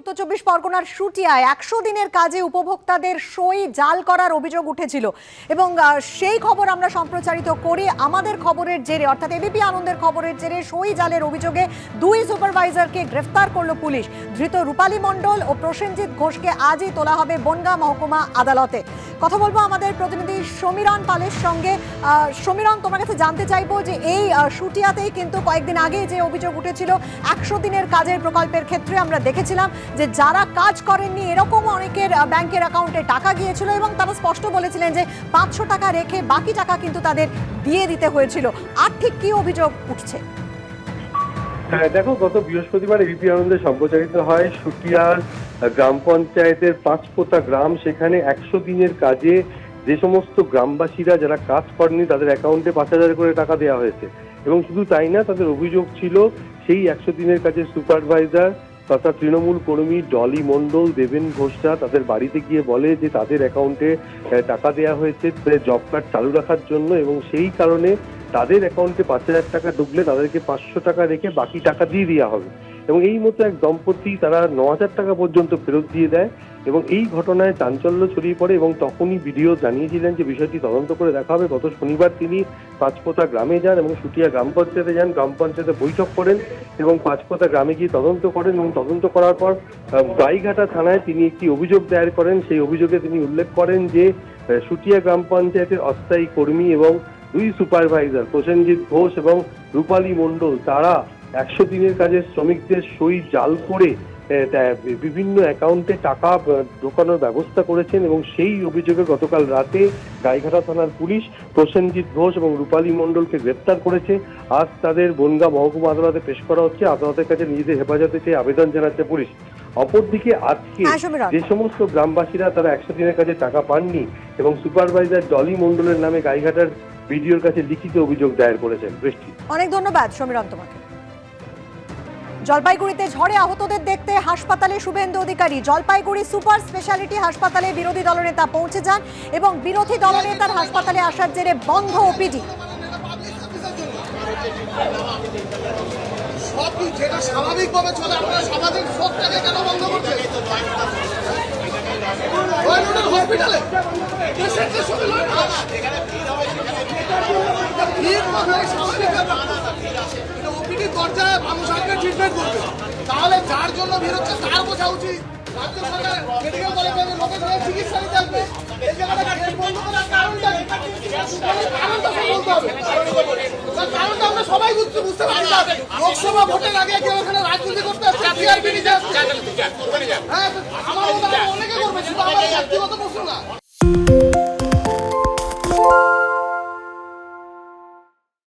উত্তর চব্বিশ পরগনার শুটিয়ায় 100 দিনের কাজে উপভোক্তাদের সই জাল করার অভিযোগ উঠেছিল এবং সেই খবর আমরা সম্প্রচারিত করি। আমাদের খবরের জেরে অর্থাৎ এবিপি আনন্দের খবরের জেরে সই জালের অভিযোগে 2 সুপারভাইজারকে গ্রেফতার করল পুলিশ। ধৃত রূপালী মণ্ডল ও প্রসেনজিৎ ঘোষকে আজই তোলা হবে বনগাঁ মহকুমা আদালতে। কথা বলবো আমাদের প্রতিনিধি সমীরণ পালের সঙ্গে। সমীরণ, তোমার কাছে জানতে চাইবো যে এই শুটিয়াতেই কিন্তু কয়েকদিন আগে যে অভিযোগ উঠেছিল 100 দিনের কাজের প্রকল্পের ক্ষেত্রে আমরা দেখেছিলাম যে যারা কাজ করেননি এরকম অনেকের ব্যাংকের অ্যাকাউন্টে টাকা গিয়েছিল এবং তারা স্পষ্ট বলেছিলেন যে 500 টাকা রেখে বাকি টাকা কিন্তু তাদের দিয়ে দিতে হয়েছিল। আর ঠিক কি অভিযোগ উঠছে? হ্যাঁ দেখো, গত বৃহস্পতিবার এবিপি আনন্দে সম্প্রচারিত হয় শুটিয়ার গ্রাম পঞ্চায়েতের পাঁচপোতা গ্রাম। সেখানে 100 দিনের কাজে যে সমস্ত গ্রামবাসীরা যারা কাজ করেনি তাদের অ্যাকাউন্টে 5,000 করে টাকা দেওয়া হয়েছে এবং শুধু তাই না, তাদের অভিযোগ ছিল সেই 100 দিনের কাজের সুপারভাইজার তথা তৃণমূল কর্মী ডলি মণ্ডল, দেবেন ঘোষরা তাদের বাড়িতে গিয়ে বলে যে তাদের অ্যাকাউন্টে টাকা দেওয়া হয়েছে জব কার্ড চালু রাখার জন্য এবং সেই কারণে তাদের অ্যাকাউন্টে 5,000 টাকা ঢুকলে তাদেরকে 500 টাকা রেখে বাকি টাকা দিয়ে দেওয়া হবে এবং এই মতো এক দম্পতি তারা 9,000 টাকা পর্যন্ত ফেরত দিয়ে দেয় এবং এই ঘটনায় চাঞ্চল্য ছড়িয়ে পড়ে এবং তখনই ভিডিও জানিয়েছিলেন যে বিষয়টি তদন্ত করে দেখা হবে। গত শনিবার তিনি পাঁচপোতা গ্রামে যান এবং শুটিয়া গ্রাম পঞ্চায়েতে যান, গ্রাম পঞ্চায়েতে বৈঠক করেন এবং পাঁচপোতা গ্রামে গিয়ে তদন্ত করেন এবং তদন্ত করার পর গাইঘাটা থানায় তিনি একটি অভিযোগ দায়ের করেন। সেই অভিযোগে তিনি উল্লেখ করেন যে শুটিয়া গ্রাম পঞ্চায়েতের অস্থায়ী কর্মী এবং 2 সুপারভাইজার প্রসেনজিৎ ঘোষ এবং রূপালী মণ্ডল তারা 100 দিনের কাজের শ্রমিকদের সই জাল করে বিভিন্ন অ্যাকাউন্টে টাকা ঢোকানোর ব্যবস্থা করেছেন এবং সেই অভিযোগে গতকাল রাতে গাইঘাটা থানার পুলিশ প্রসেনজিৎ ঘোষ এবং রূপালী মণ্ডলকে গ্রেপ্তার করেছে। আজ তাদের বনগাঁ মহকুমা আদালতে পেশ করা হচ্ছে। আদালতের কাছে নিজেদের হেফাজতে চেয়ে আবেদন জানাচ্ছে পুলিশ। অপরদিকে আজকে যে সমস্ত গ্রামবাসীরা তারা 100 দিনের কাজে টাকা পাননি এবং সুপারভাইজার ডলি মণ্ডলের নামে গাইঘাটার বিডিওর কাছে লিখিত অভিযোগ দায়ের করেছেন। বৃষ্টি, অনেক ধন্যবাদ সমীরণ তোমাকে। জলপাইগুড়িতে ঝড়ে আহতদের দেখতে হাসপাতালে শুভেন্দু অধিকারী। জলপাইগুড়ি সুপার স্পেশালিটি হাসপাতালে বিরোধী দলনেতা পৌঁছে যান এবং বিরোধী দলনেতার হাসপাতালে আসার জেরে বন্ধ ওপিডি। যেটা স্বাভাবিকভাবে চলে, আপনারা সামাজিক শোকটাকে কেন বন্ধ করছেন? হসপিটালে ওপিডি দরজায় মানুষ আসবে, ট্রিটমেন্ট করবে, তাহলে যার জন্য ভিড় হচ্ছে তার বোঝা উচিত। রাজ্য সরকার মেডিকেল কলেজে লোকের চিকিৎসা নিতে আসবে, এই জায়গাটা গেট বন্ধ করার কারণটা বলতে হবে। কারণটা আমরা সবাই বুঝতে পারি। লোকসভা ভোটের আগে কেউ এখানে রাজনীতি করতে আসছে,